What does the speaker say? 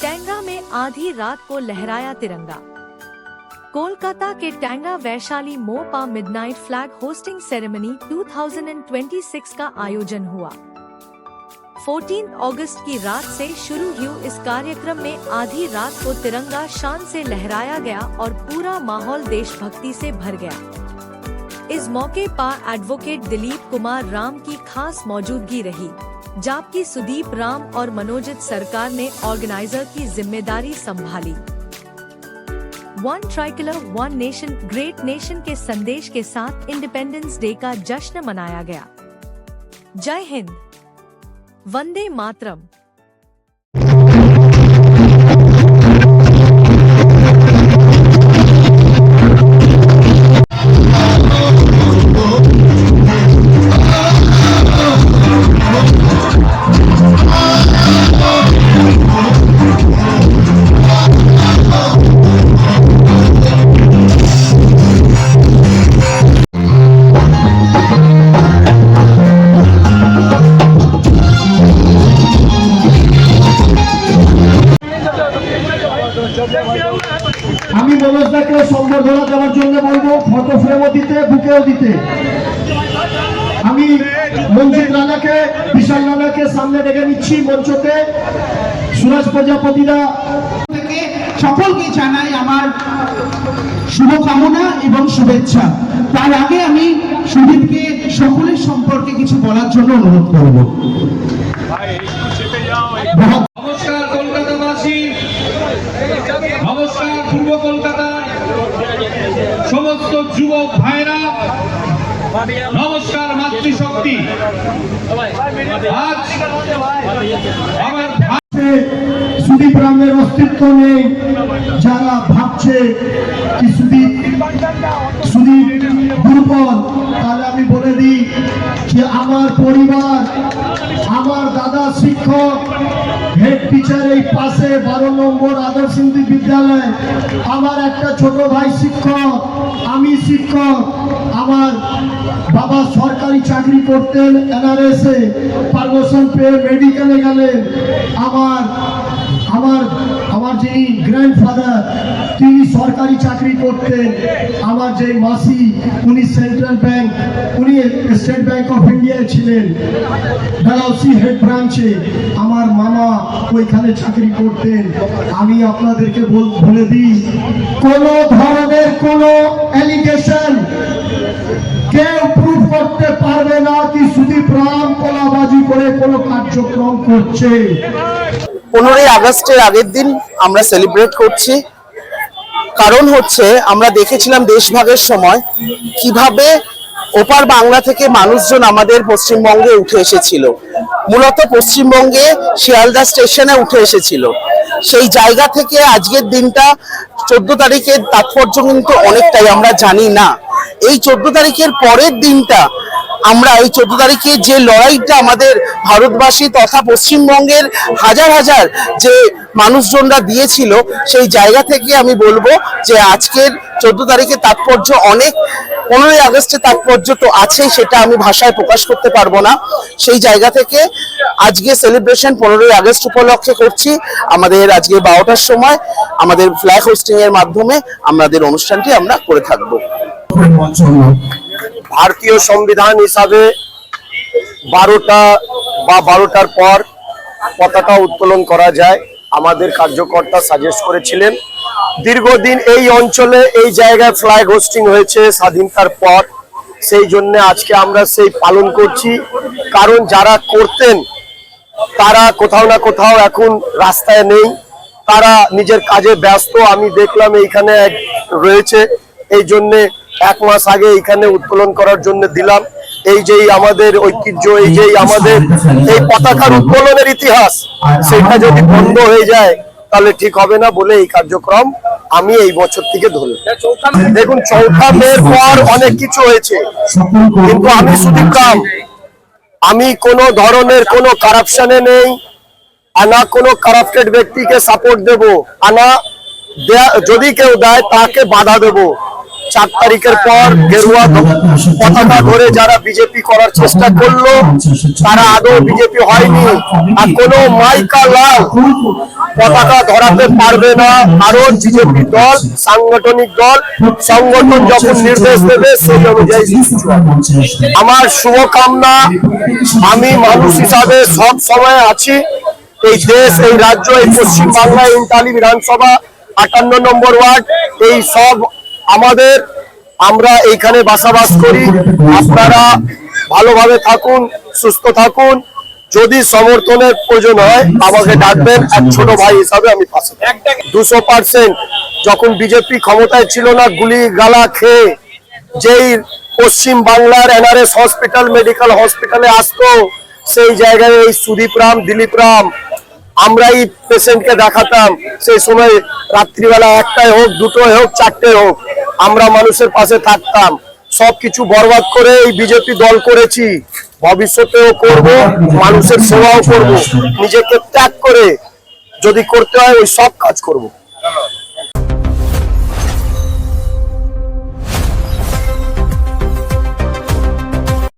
टैंगा में आधी रात को लहराया तिरंगा। कोलकाता के टैंगा वैशाली मोपा मिडनाइट फ्लैग होस्टिंग सेरेमनी 2026 का आयोजन हुआ। 14 अगस्त की रात से शुरू हुए इस कार्यक्रम में आधी रात को तिरंगा शान से लहराया गया और पूरा माहौल देशभक्ति से भर गया। इस मौके पर एडवोकेट दिलीप कुमार राम की खास मौजूदगी रही, जबकि सुदीप राम और मनोजित सरकार ने ऑर्गेनाइजर की जिम्मेदारी संभाली। One tricolour one nation great nation के संदेश के साथ इंडिपेंडेंस डे का जश्न मनाया गया। जय हिंद, वंदे मातरम। আমি মনোজদাকে সম্বর্ধনা দেওয়ার জন্য বলবো ফটো ফ্রেমও দিতে, বুকেও দিতে। আমি মঞ্জিত রানাকে, বিশাল রানাকে সামনে ডেকে নিচ্ছি মঞ্চতে। সুরাজ প্রজাপতিরা থেকে সকলকে জানাই আমার শুভকামনা এবং শুভেচ্ছা। তার আগে আমি সুদীপকে সকলের সম্পর্কে কিছু বলার জন্য অনুরোধ করব। নমস্কার কলকাতাবাসী, নমস্কার পূর্ব কলকাতার সমস্ত যুবক ভাইরা, নমস্কার মাতৃশক্তি। আজ আমার সুদীপ রামের অস্তিত্ব নেই, যারা ভাবছে কি সুদীপ দুর্বল, তাহলে আমি বলে দিই যে আমার পরিবার, আমার দাদা শিক্ষক, হেড টিচার এই পাশে 12 নম্বর আদর্শ হিন্দু বিদ্যালয়, আমার একটা ছোট ভাই শিক্ষক, আমি শিক্ষক, আমার বাবা সরকারি চাকরি করতেন, এনআরএসে পারমিশন পেয়ে মেডিকেলে গেলেন। আমার যে গ্র্যান্ডফাদার তিনি সরকারি চাকরি করতেন। আমার যে মাসি উনি স্টেট ব্যাংক অফ ইন্ডিয়া ছিলেন, ডালহৌসি হেড ব্রাঞ্চে। আমার মামা ওইখানে চাকরি করতেন। আমি আপনাদেরকে বলে দিই, কোনো ধরনের কোনো অ্যালিগেশন কেউ প্রুফ করতে পারবে না কি সুদীপ রাম কলাবাজি করে কোনো কার্যক্রম করছে। 15 আগস্টের আগের দিন আমরা সেলিব্রেট করছি, কারণ হচ্ছে আমরা দেখেছিলাম দেশভাগের সময় কিভাবে ওপার বাংলা থেকে মানুষজন আমাদের পশ্চিমবঙ্গে উঠে এসেছিল। মূলত পশ্চিমবঙ্গে শিয়ালদা স্টেশনে উঠে এসেছিল। সেই জায়গা থেকে আজকের দিনটা 14 তারিখের তাৎপর্য কিন্তু অনেকটাই আমরা জানি না। এই 14 তারিখের পরের দিনটা আমরা এই 14 তারিখে যে লড়াইটা আমাদের ভারতবাসী তথা পশ্চিমবঙ্গের হাজার হাজার যে মানুষজনরা দিয়েছিল, সেই জায়গা থেকে আমি বলবো যে আজকের 14 তারিখের তাৎপর্য অনেক। 15 আগস্টের তাৎপর্য তো আছেই, সেটা আমি ভাষায় প্রকাশ করতে পারবো না। সেই জায়গা থেকে আজকে সেলিব্রেশন 15 আগস্ট উপলক্ষে করছি। আমাদের আজকে 12টার সময় আমাদের ফ্ল্যাগ হোস্টিং এর মাধ্যমে আমাদের অনুষ্ঠানটি আমরা করে থাকবো। ভারতীয় সংবিধান হিসাবে 12টা বা 12টার পর পতাকা উত্তোলন করা যায়, আমাদের কার্যকর্তা সাজেস্ট করেছিলেন। দীর্ঘদিন এই অঞ্চলে এই জায়গায় ফ্ল্যাগ হোস্টিং হয়েছে স্বাধীনতার পর, সেই জন্য আজকে আমরা সেই পালন করছি। কারণ যারা করতেন তারা কোথাও না কোথাও এখন রাস্তায় নেই, তারা নিজের কাজে ব্যস্ত। আমি দেখলাম এইখানে রয়েছে, এই জন্যে 1 মাস আগে এখানে উত্তোলন করার জন্য দিলাম। এই যে আমাদের ঐতিহ্য, এই যে আমাদের এই পতাকার উত্তোলনের ইতিহাস, সেটা যদি বন্ধ হয়ে যায় তাহলে ঠিক হবে না বলে এই কার্যক্রম আমি এই বছর থেকে ধরলাম। দেখুন, 4 মের পর অনেক কিছু হয়েছে, কিন্তু আমি সুদীপ রাম, আমি কোনো ধরনের কোনো কারাপশনে নেই, আনা কোনো কারাপ্টেড ব্যক্তিকে সাপোর্ট দেব, আনা যদি কেউ দেয় তাকে বাধা দেব। 4 তারিখের পর গেরুয়া পতাকা ধরে যারা বিজেপি করার চেষ্টা করলো তারা আদৌ বিজেপি হয়নি। আর কোনো মাইকা লাল পতাকা ধরাতে পারবে না, কারণ বিজেপি দল সাংগঠনিক দল, সংগঠন যখন নির্দেশ দেবে সেই অনুযায়ী কিছু হবে। আমার শুভকামনা, আমি মানুষ হিসাবে সব সময় আছি। এই দেশ, এই রাজ্য, এই পশ্চিম বাংলায় ইন্টালি বিধানসভা 58 নম্বর ওয়ার্ড, এই সব আমাদের, আমরা এইখানে বসবাস করি। আপনারা ভালোভাবে থাকুন, সুস্থ থাকুন। যদি সমর্থনের প্রয়োজন হয় আমাকে ডাকবেন, এক ছোট ভাই হিসাবে আমি পাশে 200%। যখন বিজেপি ক্ষমতায় ছিল না, গুলি গালা খেয়ে যেই পশ্চিম বাংলার NRS হসপিটাল, মেডিকেল হসপিটালে আসতো, সেই জায়গায় এই সুদীপ রাম, দিলীপ রাম, আমরাই পেশেন্টকে দেখাতাম। সেই সময় রাত্রিবেলা 1টায় হোক, 2টোয় হোক, 4টে হোক, আমরা মানুষের পাশে থাকতাম। সবকিছু বরবাদ করে এই বিজেপি দল করেছি, ভবিষ্যতেও করব, মানুষের সেবাও করব। নিজেকে ত্যাগ করে যদি করতে হয় ওই সব কাজ করব।